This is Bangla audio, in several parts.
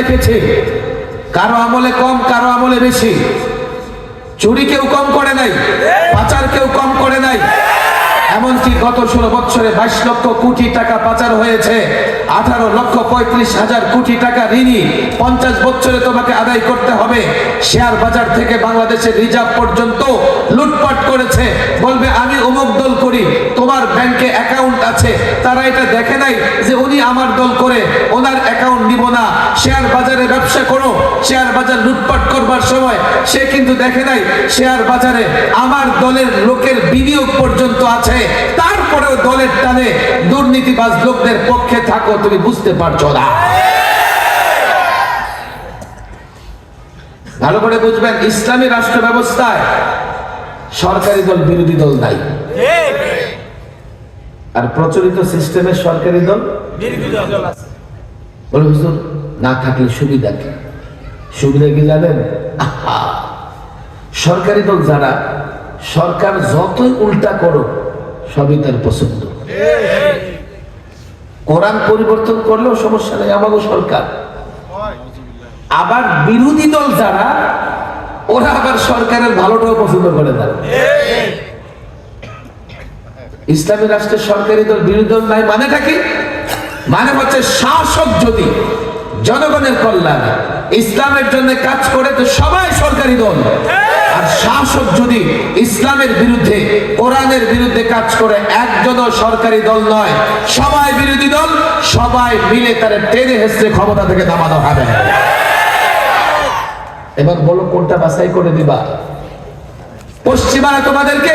দেখেছি, কারো আমলে কম, কারো আমলে বেশি। চুরি কেউ কম করে নাই, পাচার কেউ কম করে নাই। এমনকি গত 16 বছরে 22 লক্ষ কোটি টাকা পাচার হয়েছে, 18,35,000 কোটি টাকা ঋণী 50 বছরে তোমাকে আদায় করতে হবে। শেয়ার বাজার থেকে বাংলাদেশের রিজার্ভ পর্যন্ত লুটপাট করেছে। বলবে আমি অমুক দল করি, তোমার ব্যাংকে অ্যাকাউন্ট আছে, তারা এটা দেখে নাই যে উনি আমার দল করে, ওনার অ্যাকাউন্ট নিব না। শেয়ার বাজারে ব্যবসা করো, শেয়ার বাজার লুটপাট করবার সময় সে কিন্তু দেখে নাই শেয়ার বাজারে আমার দলের লোকের বিনিয়োগ পর্যন্ত আছে। তারপরেও দলের টানে দুর্নীতিবাজ লোকদের পক্ষে থাকো, তুমি বুঝতে পারছো না। ভালো করে বুঝবেন, ইসলামী রাষ্ট্র ব্যবস্থায় সরকারি দল বিরোধী দল নাই, আর প্রচলিত সিস্টেমে সরকারি দল বিরোধী দল আছে। বলে হুজুর না থাকলে সুবিধা কি? সুবিধা কি জানেন? সরকারি দল যারা, সরকার যতই উল্টা করো সবই তার পছন্দ। কোরআন পরিবর্তন করলেও সমস্যা নেই, আমারও সরকার। আবার বিরোধী দল যারা, ওরা আবার সরকারের ভালোটাও পছন্দ করে না। ইসলামী রাষ্ট্রের সরকারি দল বিরোধী দল নাই, মানেটা কি? মানে হচ্ছে শাসক যদি জনগণের কল্যাণে ইসলামের জন্য কাজ করে তো সবাই সরকারি দল, আর শাসক যদি ইসলামের বিরুদ্ধে, কোরআনের বিরুদ্ধে কাজ করে একজনও সরকারি দল নয়, সবাই বিরোধী দল। সবাই মিলে তারা টেনে হেসড়ে ক্ষমতা থেকে নামানো হবে। এবার বলো কোনটা বাছাই করে দিবা? পশ্চিমারা তোমাদেরকে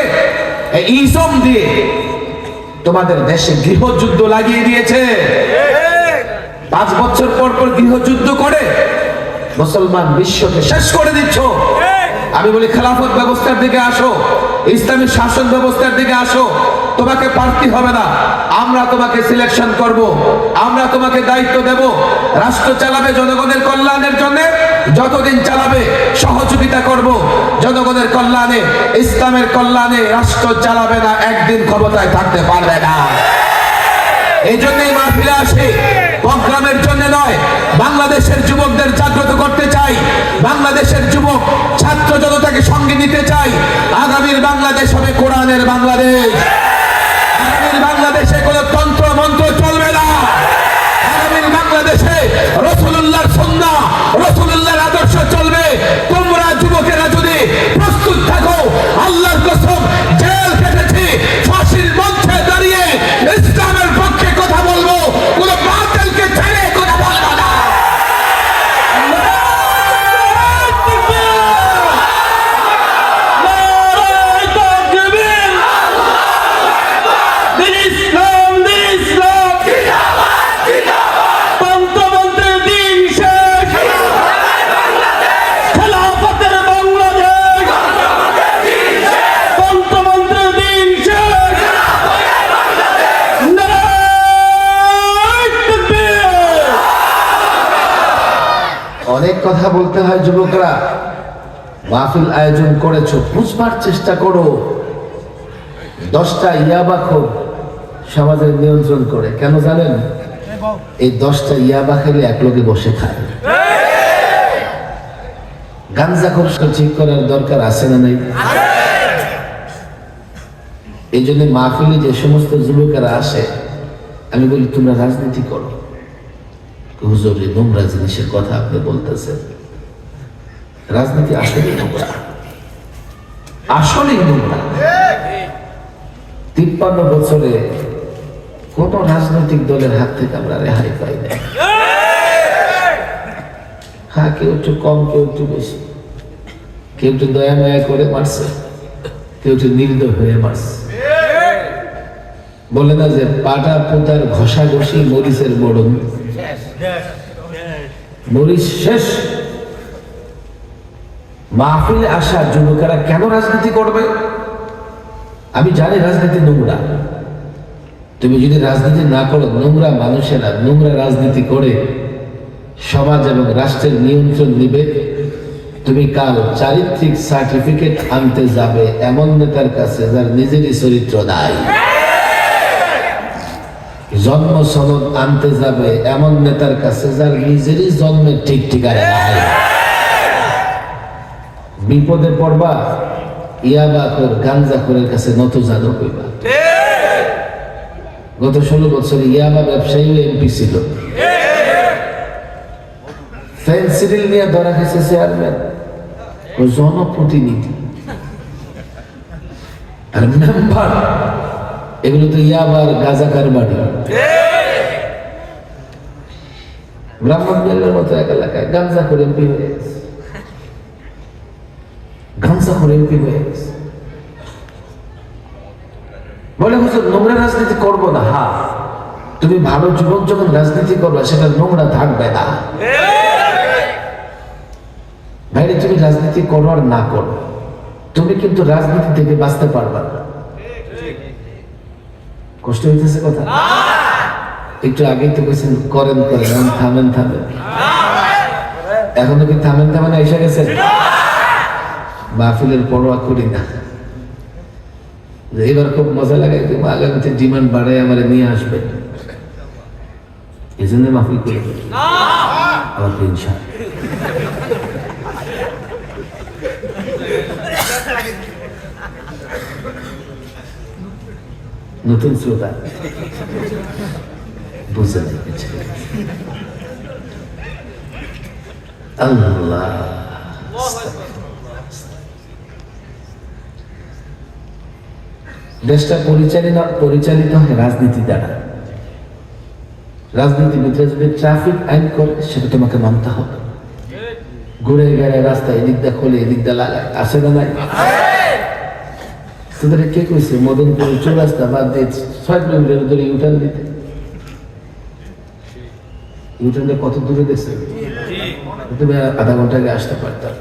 ইসম দিয়ে তোমাদের দেশে গৃহযুদ্ধ লাগিয়ে দিয়েছে। 5 বছর পর পর গৃহযুদ্ধ করে মুসলমান বিশ্বকে শেষ করে দিচ্ছ। আমি বলি খেলাফত ব্যবস্থার দিকে আসো, ইসলামী শাসন ব্যবস্থার দিকে আসো। তোমাকে প্রার্থী হবে না, আমরা তোমাকে সিলেকশন করব, আমরা তোমাকে দায়িত্ব দেব। রাষ্ট্র চালাবে জনগণের কল্যাণের জন্য, যতদিন চালাবে সহযোগিতা করব জনগণের কল্যাণে। ইসলামের কল্যাণে রাষ্ট্র চালাবে না, একদিন ক্ষমতায় থাকতে পারবে না। এই জন্যই মাহফিলে আসে, প্রোগ্রামের জন্য নয়। বাংলাদেশের যুবকদের জাগ্রত করতে চাই, বাংলাদেশের যুবক ছাত্র জনতাকে সঙ্গে নিতে চাই। আগামীর বাংলাদেশ হবে কোরআনের বাংলাদেশ। আগামীর বাংলাদেশে কোনো তন্ত্র মন্ত্র চলবে না। আগামীর বাংলাদেশে রাসূলুল্লাহর সুন্নাহ, রাসূলুল্লাহর আদর্শ চলবে। তোমরা যুবকেরা যদি প্রস্তুত থাকো, আল্লাহর কসম জেল কেটেছি, ফাঁসির মঞ্চে দাঁড়িয়ে ইসলামের পক্ষে কথা বলবো, কোন বাতিলকে ছেড়ে কথা বলবো না। অনেক কথা বলতে হয় যুবকরা, মাহফিল আয়োজন করেছো, বুঝবার চেষ্টা করো। 10টা ইয়াবাখোর সমাজের নিয়ন্ত্রণ করে, কেন জানেন? এই 10টা ইয়াবা খেলে এক লোকে বসে খায়। গাঞ্জাখোর ঠিক করার দরকার আছে না নাই? এই জন্য মাহফিলে যে সমস্ত যুবকেরা আসে, আমি বলি তোমরা রাজনীতি করো। হুজুর এই নোংরা জিনিসের কথা আপনি বলতেছেন। রাজনীতি আসলেই নোংরা, আসলেই নোংরা। 53 বছরে কোন রাজনৈতিক দলের হাত থেকে আমরা রেহাই পাই না। হ্যাঁ, কেউ একটু কম, কেউ একটু বেশি, কেউ একটু দয়া মায়া করে মারছে, কেউ একটু নির্দয় হয়ে মারছে। বলে না যে পাটা পোতার ঘষাঘষি মরিচের বড়ন, মরিচ শেষ। মাহফিলে আসা যুবকেরা কেন রাজনীতি করবে? আমি জানি রাজনীতি নোংরা। তুমি যদি রাজনীতি না করো, নোংরা মানুষেরা নোংরা রাজনীতি করে সমাজ এবং রাষ্ট্রের নিয়ন্ত্রণ নিবে। তুমি কাল চারিত্রিক সার্টিফিকেট আনতে যাবে এমন নেতার কাছে যার নিজেরই চরিত্র নাই। জন্ম সনদ আনতে যাবে এমন নেতার কাছে যার নিজেরই জন্মের ঠিক ঠিকানা নাই। বিপদে পড়বা ইয়াবা কর গাঞ্জা করের কাছে নত জানো কইবা। গত 16 বছরে ইয়াবা ব্যবসায়ী এমপি ছিল, ফেন্সিডিল নিয়ে ধরা খেয়েছে চেয়ারম্যান ও জনপ্রতিনিধি আর মেম্বার। এগুলো তো ইয়াবার গাজাকার বাড়ি। ব্রাহ্মণবাড়িয়ার মতো এক এলাকায় গাঞ্জা করে এমপি হয়ে গেছে, গাঞ্জা করে এমপি হয়ে গেছে। বলে হুজুর নোংরা রাজনীতি করবো না। হ্যাঁ, তুমি ভালো যুবক যখন রাজনীতি করবে সেটা নোংরা থাকবে না। ভাইরে তুমি রাজনীতি করো আর না করো, তুমি কিন্তু রাজনীতি থেকে বাঁচতে পারবা না। কষ্ট হইতেছে কথা? একটু আগেই তো কেছেন করেন করেন, এখন থামেন থামেন। এখনো কি থামেন থামেন এসে গেছেন? মাহফিলের পরোয়া করি না। এবার খুব মজা লাগে, আগামীতে ডিমান্ড বাড়ায় আমার নিয়ে আসবে, এই জন্য মাহফিল করে আমার ইনশাআল্লাহ। নতুন শ্রোতা বুঝে দেখেছে। আল্লাহ দেশটা পরিচালিত হয় রাজনীতি দ্বারা। রাজনীতিবিদরা যদি ট্রাফিক আইন করে সেটা তোমাকে মানতে হবে। ঘুরে গেলে রাস্তা এদিক দা খোলে এদিক দা লাগায়, আসে না নাই? তোদের কে কইছে মদনপুর চৌরাস্তা বাদ দিয়ে 6 কিলোমিটার ধরে ইউটার্ন দিতে? ইউটার্নে কত দূরে দেখছে? তুমি আধা ঘন্টা আগে আসতে পারতাম।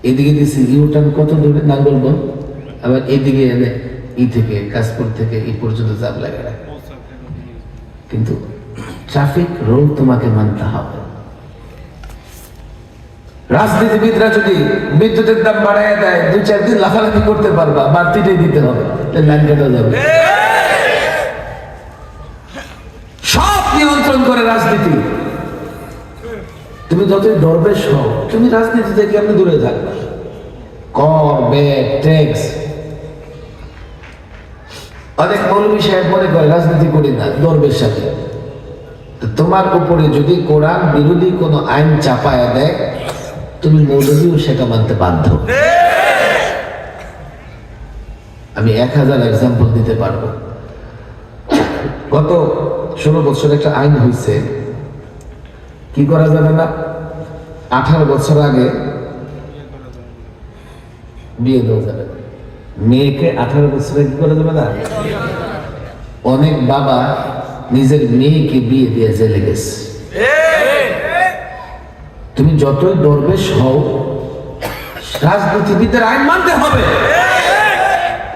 এদিকে দিছি ইউটার্ন কত দূরে নাঙ্গলবন, আবার এদিকে এনে থেকে কাশপুর থেকে এই পর্যন্ত জাম লাগে না। কিন্তু ট্রাফিক রুল তোমাকে মানতে হবে। রাজনীতিবিদরা যদি বিদ্যুতের দাম বাড়ায় দেয় 2-4 দিন লাফালাফি করতে পারবা, বাড়তিটাই দিতে হবে, লাইন কাটা যাবে। সব নিয়ন্ত্রণ করে রাজনীতি। তুমি যতই দরবেশ হও, তুমি রাজনীতি থেকে কেমন দূরে থাকবে? কর, ব্যাট, ট্যাক্স। অনেক মৌলবী সাহেব মনে করে রাজনীতি করি না, দরবেশ সাথে। তোমার উপরে যদি কোরআন বিরোধী কোনো আইন চাপায় দেয়, তুমি মৌলবীও সেটা মানতে বাধ্য। আমি 1000 এক্সাম্পল দিতে পারবো। গত 16 বছর একটা আইন হয়েছে, কি করা যাবে না, 18 বছর আগে বিয়ে দেওয়া যাবে না। মেয়েকে 18 বছরে কি করা যাবে না? অনেক বাবা নিজের মেয়েকে বিয়ে দিয়ে জেলে গেছে। তুমি যতই দরবেশ হও, রাজনীতিবিদের আইন মানতে হবে।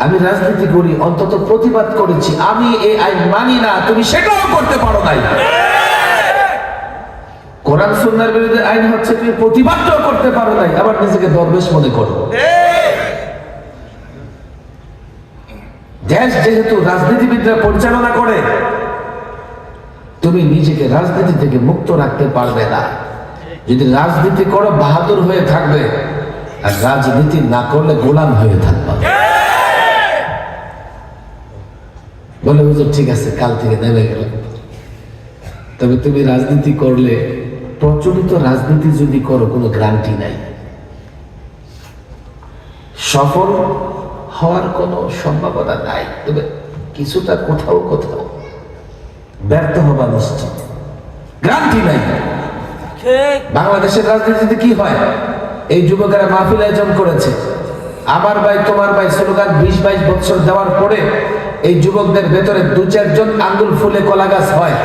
আমি রাজনীতি করি, অন্তত প্রতিবাদ করেছি, আমি এই আইন মানি না, তুমি সেটাও করতে পারো নাই। কোরআন সুন্নাহর বিরুদ্ধে আইন হচ্ছে, তুমি প্রতিবাদটাও করতে পারো নাই, আবার নিজেকে দরবেশ মনে করো। দেশ যেহেতু রাজনীতিবিদরা পরিচালনা করে, তুমি নিজেকে রাজনীতি থেকে মুক্ত রাখতে পারবে না। যদি রাজনীতি করো বাহাদুর হয়ে থাকবে, আর রাজনীতি না করলে গোলাম হয়ে থাকবে। বলে হুজুর ঠিক আছে, কাল থেকে নেমে গেল। তবে তুমি রাজনীতি করলে, প্রচলিত রাজনীতি যদি করো, কোনো গ্যারান্টি নাই। সফল হওয়ার কোনো সম্ভাবনা নাই, তবে কিছুটা কোথাও কোথাও ব্যর্থ হবা নিশ্চিত, গ্যারান্টি নাই। বাংলাদেশের রাজনীতিতে কি হয়? এই যুবকেরা মাহফিল আয়োজন করেছে, আমার ভাই তোমার ভাই স্লোগান 20-22 বছর দেওয়ার পরে এই যুবকদের ভেতরে 2-4 জন আঙ্গুল ফুলে কলা গাছ হয়,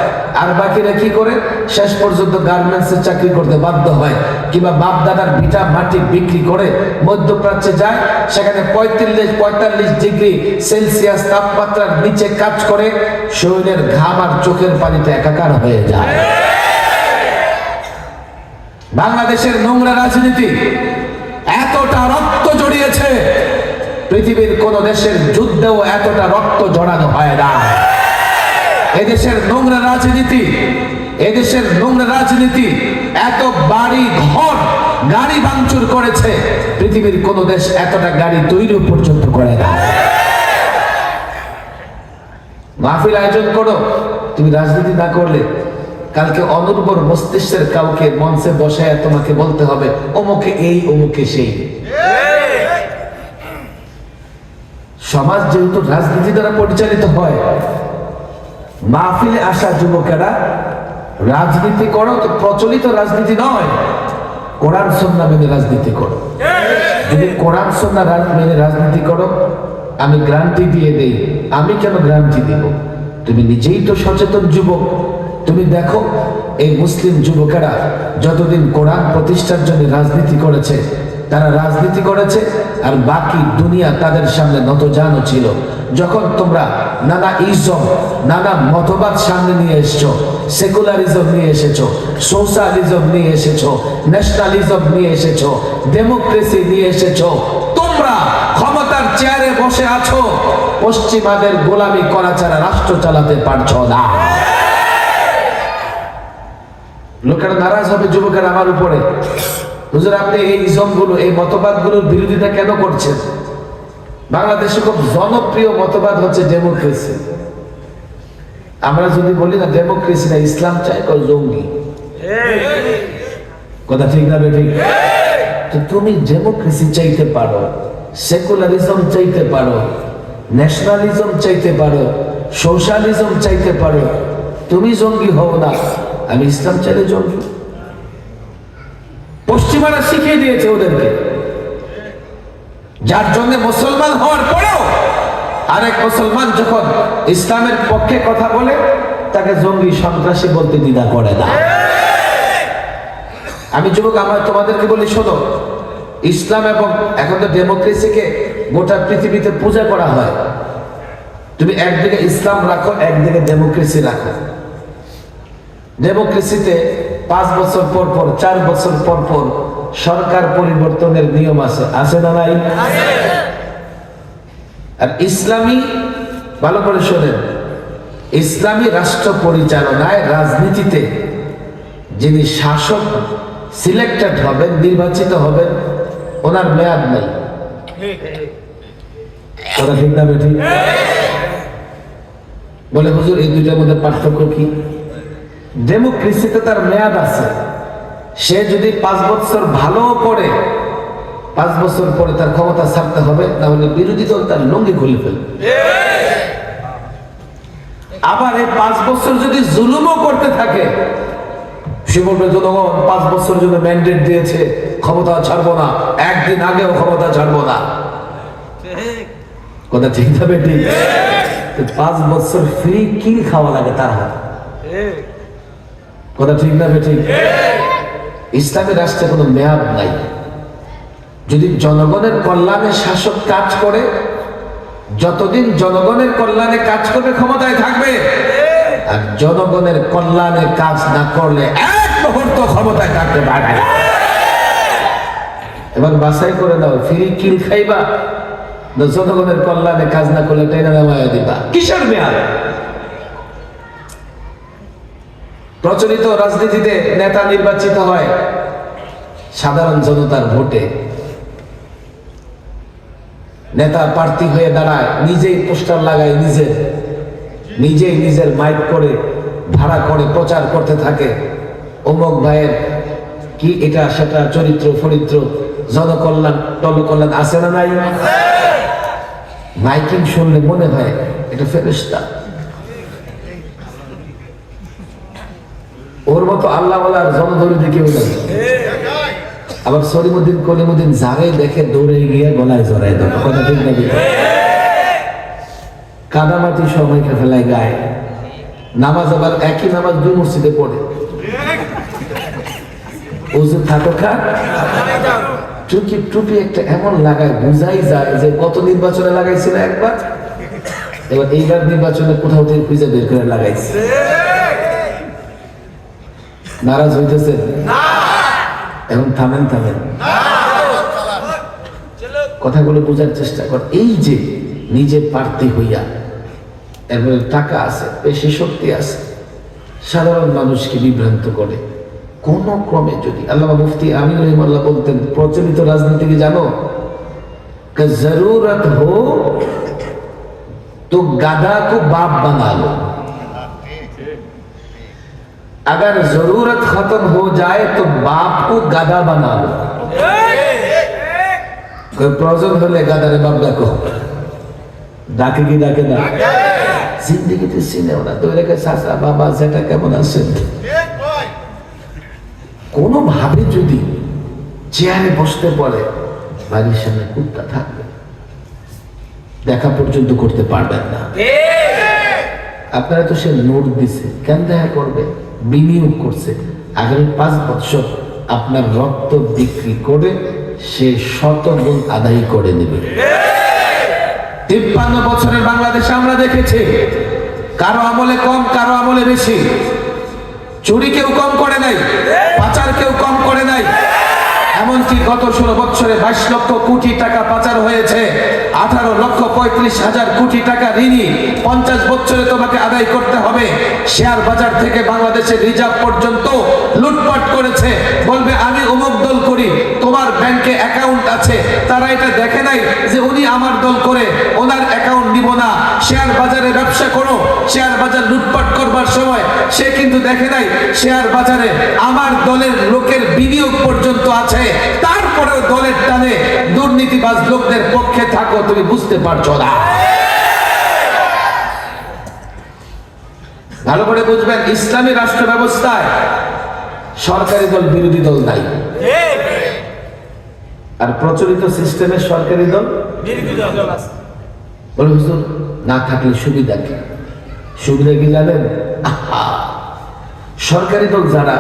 আর বাকিরা কি করে? শেষ পর্যন্ত গার্মেন্টসে চাকরি করতে বাধ্য হয়, কিংবা বাপ দাদার ভিটা মাটি বিক্রি করে মধ্যপ্রাচ্যে যায়, সেখানে 45 ডিগ্রি সেলসিয়াস তাপমাত্রার নিচে কাজ করে, শরীরের ঘাম আর চোখের পানিতে একাকার হয়ে যায়। বাংলাদেশের নোংরা রাজনীতি এতটা রক্ত জড়িয়েছে, পৃথিবীর কোন দেশের যুদ্ধেও এতটা রক্ত জড়ানো হয় না। এদেশের নোংরা রাজনীতি, এদেশের নোংরা রাজনীতি এত বাড়ি ঘর গাড়ি ভাঙচুর করেছে, পৃথিবীর কোন দেশ এতটা গাড়ি তৈরি পর্যন্ত করে না। মাহফিল আয়োজন করো, তুমি রাজনীতি না করলে কালকে অনুর্বর মস্তিষ্কের কাউকে মঞ্চে বসায় তোমাকে বলতে হবে অমুকে এই অমুকে সেই। সমাজ যেহেতু রাজনীতি দ্বারা পরিচালিত হয়, মাহফিলে আসা যুবকেরা রাজনীতি করো তো প্রচলিত রাজনীতি নয়, কোরআন সুন্নাহ মেনে রাজনীতি করো। যদি কোরআন সুন্নাহ মেনে রাজনীতি করো, আমি গ্যারান্টি দিয়ে দেই, আমি কেন গ্যারান্টি দিব, তুমি নিজেই তো সচেতন যুবক। তুমি দেখো এই মুসলিম যুবকেরা যতদিন কোরআন প্রতিষ্ঠার জন্য রাজনীতি করেছে, তারা রাজনীতি করেছে আর বাকি দুনিয়া তাদের সামনে নতজানু ছিল। যখন তোমরা নানা ইজম, নানা মতবাদ সামনে নিয়ে এসেছো, সেকুলারিজম নিয়ে এসেছো, সোশ্যালিজম নিয়ে এসেছো, ন্যাশনালিজম নিয়ে এসেছো, ডেমোক্রেসি নিয়ে এসেছো, তোমরা ক্ষমতার চেয়ারে বসে আছো, পশ্চিমাদের গোলামি করা ছাড়া রাষ্ট্র চালাতে পারছো না। লোকেরা নারাজ হবে, যুবকেরা আমার উপরে, হুজুর আপনি এই ইজমগুলো, এই মতবাদগুলোর বিরোধিতা কেন করছেন? বাংলাদেশে খুব জনপ্রিয় মতবাদ হচ্ছে ডেমোক্রেসি। আমরা যদি বলি না ডেমোক্রেসি না, ইসলাম চাই, জঙ্গি। কথা ঠিক না বেঠিক? তো তুমি ডেমোক্রেসি চাইতে পারো, সেকুলারিজম চাইতে পারো, ন্যাশনালিজম চাইতে পারো, সোশ্যালিজম চাইতে পারো, তুমি জঙ্গি হও না। আমি ইসলাম চাইলে জঙ্গি? পশ্চিমারা শিখিয়ে দিয়েছে ওদেরকে, যার জন্য মুসলমান হওয়ার পরেও আরেক মুসলমান যখন ইসলামের পক্ষে কথা বলে তাকে জঙ্গি সন্ত্রাসী বলতে দ্বিধা করে না। আমি যুবক আমার তোমাদেরকে বলি, শোনো, ইসলাম এবং এখন তো ডেমোক্রেসিকে গোটা পৃথিবীতে পূজা করা হয়। তুমি একদিকে ইসলাম রাখো, একদিকে ডেমোক্রেসি রাখো। ডেমোক্রেসিতে 5 বছর পর পর, 4 বছর পর পর সরকার পরিবর্তনের নিয়ম আছে, আছে না নাই? আর ইসলামী, ভালো করে শোনেন, ইসলামী রাষ্ট্র পরিচালনায় রাজনীতিতে যিনি শাসক সিলেক্টেড হবেন, নির্বাচিত হবেন, ওনার মেয়াদ নেই। কথা ঠিক না বেঠিক? বলে হুজুর এই দুইটার মধ্যে পার্থক্য কি? ডেমোক্রেসিতে তার মেয়াদ আছে, সে যদি 5 বছর ভালো করে 5 বছর পরে তার ক্ষমতা ছাড়তে হবে, তাহলে বিরোধী দল তার লঙ্গি খুলে ফেলবে। আবার এই 5 বছর যদি জুলুমও করতে থাকে, সে বলবে জনগণ 5 বছর জন্য ম্যান্ডেট দিয়েছে, ক্ষমতা ছাড়বো না, একদিন আগেও ক্ষমতা ছাড়বো না। কথা ঠিক না বেটি? 5 বছর ফ্রি কিল খাওয়া লাগে তার হাতে। কথা ঠিক না বেটি? ইসলামী রাষ্ট্রে কোনো মেয়াদ নাই। যদি জনগণের কল্যাণে শাসক কাজ করে, যতদিন জনগণের কল্যাণে কাজ করবে ক্ষমতায় থাকবে, আর জনগণের কল্যাণে কাজ না করলে এক মুহূর্ত ক্ষমতায় থাকতে পারবে না। এবার বাছাই করে দাও, ফ্রি কিল খাইবা না জনগণের কল্যাণে কাজ না করলে টেনে নামায়া দিবা? কিসের মেয়াদ? প্রচলিত রাজনীতিতে নেতা নির্বাচিত হয় সাধারণ জনতার ভোটে। নেতা প্রার্থী হয়ে দাঁড়ায়, নিজেই পোস্টার লাগায়, নিজেই নিজের মাইক করে ভাড়া করে প্রচার করতে থাকে, অমুক ভাইয়ের কি এটা সেটা, চরিত্র ফরিত্র, জনকল্যাণ টলকল্যাণ আছে না নাই? মাইকিং শুনলে মনে হয় এটা ফেরেশতা। ওর মতো আল্লাহ ওয়ালার জনদরদি কেউ নেই। আবার সলিমুদ্দিন কলিমুদ্দিন যারে দেখে দৌড়ে গিয়ে গলায় জড়ায় দেয়। কথা ঠিক না? কাদামাটি সময়কে ফেলায় গায়ে। নামাজ আবার একই নামাজ 2 মসজিদে পড়ে। ওযু থাকো খা, টুপি একটা এমন লাগায় বুঝাই যায় যে গত নির্বাচনে লাগাইছিল একবার, এবার এইবার নির্বাচনে কোথাও থেকে খুঁজে বের করে লাগাইছে। নারাজ হইতেছে? এখন থামেন। কথাগুলো বোঝার চেষ্টা কর। এই যে নিজে প্রার্থী হইয়া এরপরে টাকা আছে, পেশি শক্তি আছে, সাধারণ মানুষকে বিভ্রান্ত করে। কোন ক্রমে যদি আল্লামা মুফতি আমিন রহিমাল্লাহ বলতেন, প্রচলিত রাজনীতি কি জানো, জরুরত হো তো গাধা को बाप बना लो, अगर जरूरत खत्म हो जाए तो बाप को गाधा बना लो। कोई प्रयोजन হলে গাধারে বাপ ডাকো, ডাকে কি ডাকে না? জিন্দেগিতে চিনেও না তো এলাকায় চাচা বাবা যেটা কেমন আছেন, কোনোভাবে যদি চেয়ারে বসতে পারে বাড়ির সামনে কুত্তা থাকবে, দেখা পর্যন্ত করতে পারবেন না। আপনারা তো সে নোট দিছে, কেন দেখা করবে? বিনিয়োগ করছে, আগামী 5 বছর আপনার রক্ত বিক্রি করে সে শতগুণ আদায় করে নেবে। 53 বছরের বাংলাদেশে আমরা দেখেছি, কারো আমলে কম, কারো আমলে বেশি। চুরি কেউ কম করে নাই, পাচার কেউ কম করে নাই। এমনকি গত 16 বছরে 22 লক্ষ কোটি টাকা পাচার হয়েছে, 18 লক্ষ 35 হাজার কোটি টাকা ঋণী 50 বছরে তোমাকে আদায় করতে হবে। শেয়ার বাজার থেকে বাংলাদেশের রিজার্ভ পর্যন্ত লুটপাট করেছে। বলবে আমি অমুক দল করি, তোমার ব্যাংকে অ্যাকাউন্ট আছে, তারা এটা দেখে নাই যে উনি আমার দল করে, ওনার অ্যাকাউন্ট নিব না। শেয়ার বাজারে ব্যবসা করো, শেয়ার বাজার লুটপাট করবার সময় সে কিন্তু দেখে নাই শেয়ার বাজারে আমার দলের লোকের বিনিয়োগ পর্যন্ত আছে। তারপরেও দলের টানে দুর্নীতিবাজ লোকদের পক্ষে থাকো, তুমি বুঝতে পারছো না। ভালো করে বুঝবেন, ইসলামী রাষ্ট্র ব্যবস্থায় সরকারি দল বিরোধী দল নাই, আর প্রচলিত সিস্টেমে সরকারি দল বিরোধী দল আছে। বলে হুজুর না থাকলে সুবিধা কি? সুবিধা কি জানেন? সরকারি দল যারা,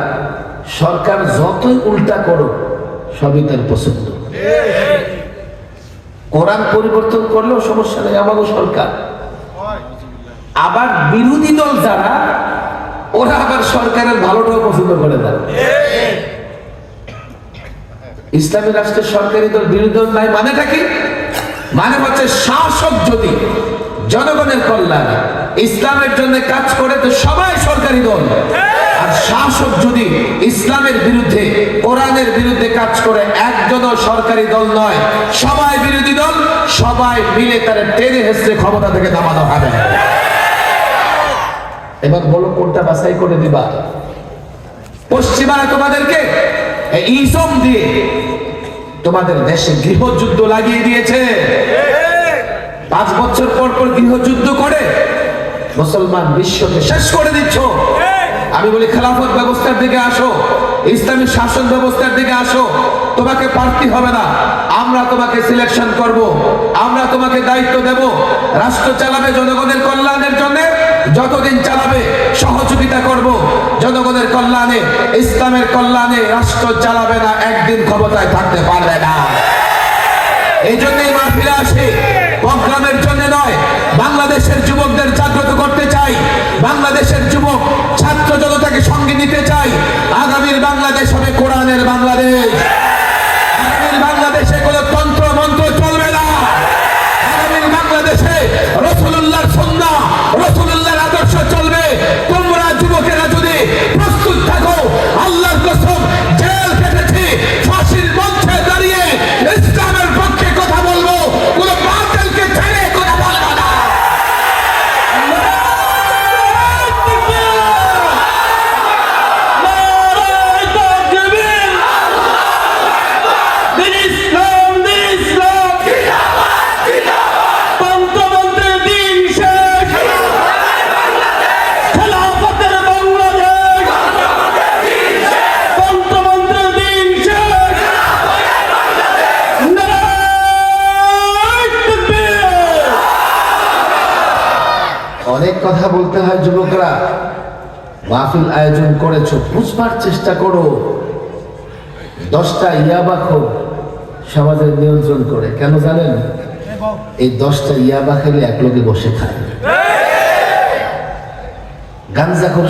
সরকার যতই উল্টা করো সবই তার পছন্দ। কোরআন পরিবর্তন করলেও সমস্যা নেই, আমারও সরকার। আবার বিরোধী দল যারা, ওরা আবার সরকারের ভালোটাও পছন্দ করে না। ইসলামী রাষ্ট্রের সরকারি দল বিরোধী দল নাই, মানেটা কি? মানে হচ্ছে শাসক যদি জনগণের কল্যাণে ইসলামের জন্য কাজ করে তো সবাই সরকারি দল, আর শাসক যদি ইসলামের বিরুদ্ধে কোরআনের বিরুদ্ধে কাজ করে একজনও সরকারি দল নয়, সবাই বিরোধী দল। সবাই মিলে তারা টেনে হেসড়ে ক্ষমতা থেকে নামানো হবে। এবার বলো কোনটা বাছাই করে দিবা? পশ্চিমারা তোমাদেরকে ইসম দিয়ে তোমাদের দেশে গৃহযুদ্ধ লাগিয়ে দিয়েছে। 5 বছর পর পর গৃহযুদ্ধ করে মুসলমান বিশ্বকে শেষ করে দিচ্ছ। আমি বলি খেলাফত ব্যবস্থার দিকে আসো, ইসলামী শাসন ব্যবস্থার দিকে আসো। তোমাকে প্রার্থী হবে না, আমরা তোমাকে সিলেকশন করব, আমরা তোমাকে দায়িত্ব দেব। রাষ্ট্র চালাবে জনগণের কল্যাণের জন্য, যতদিন চালাবে সহযোগিতা করব জনগণের কল্যাণে, ইসলামের কল্যাণে। রাষ্ট্র চালাবে না, একদিন ক্ষমতায় থাকতে পারবে না। এই জন্যই মাহফিলে আসে, প্রোগ্রামের জন্য নয়। বাংলাদেশের যুবকদের জাগ্রত করতে চাই, বাংলাদেশের যুবক ছাত্র জনতাকে সঙ্গে নিতে চাই। আগামীর বাংলাদেশ হবে কোরআনের বাংলাদেশ। আগামীর বাংলাদেশে কোনো তন্ত্র মন্ত্র চলবে না। আগামীর বাংলাদেশে রাসূলুল্লাহর সুন্নাহ, রাসূলুল্লাহর আদর্শ চলবে। তোমরা যুবকেরা যদি প্রস্তুত থাকো, আল্লাহর কসম জেল কেটেছি, ফাঁসির মঞ্চে দাঁড়িয়ে ইসলামের পক্ষে কথা বলবো, কোনো বাতিলকে ছেড়ে কথা বলবো না। অনেক কথা বলতে হয় যুবকরা, মাহফিল আয়োজন করেছো, বুঝবার চেষ্টা করো। 10টা ইয়াবা খোর সমাজের নিয়ন্ত্রণ করে, কেন জানেন? এই 10টা ইয়াবা খেলে এক লোকে বসে খায়। গাঞ্জা খোর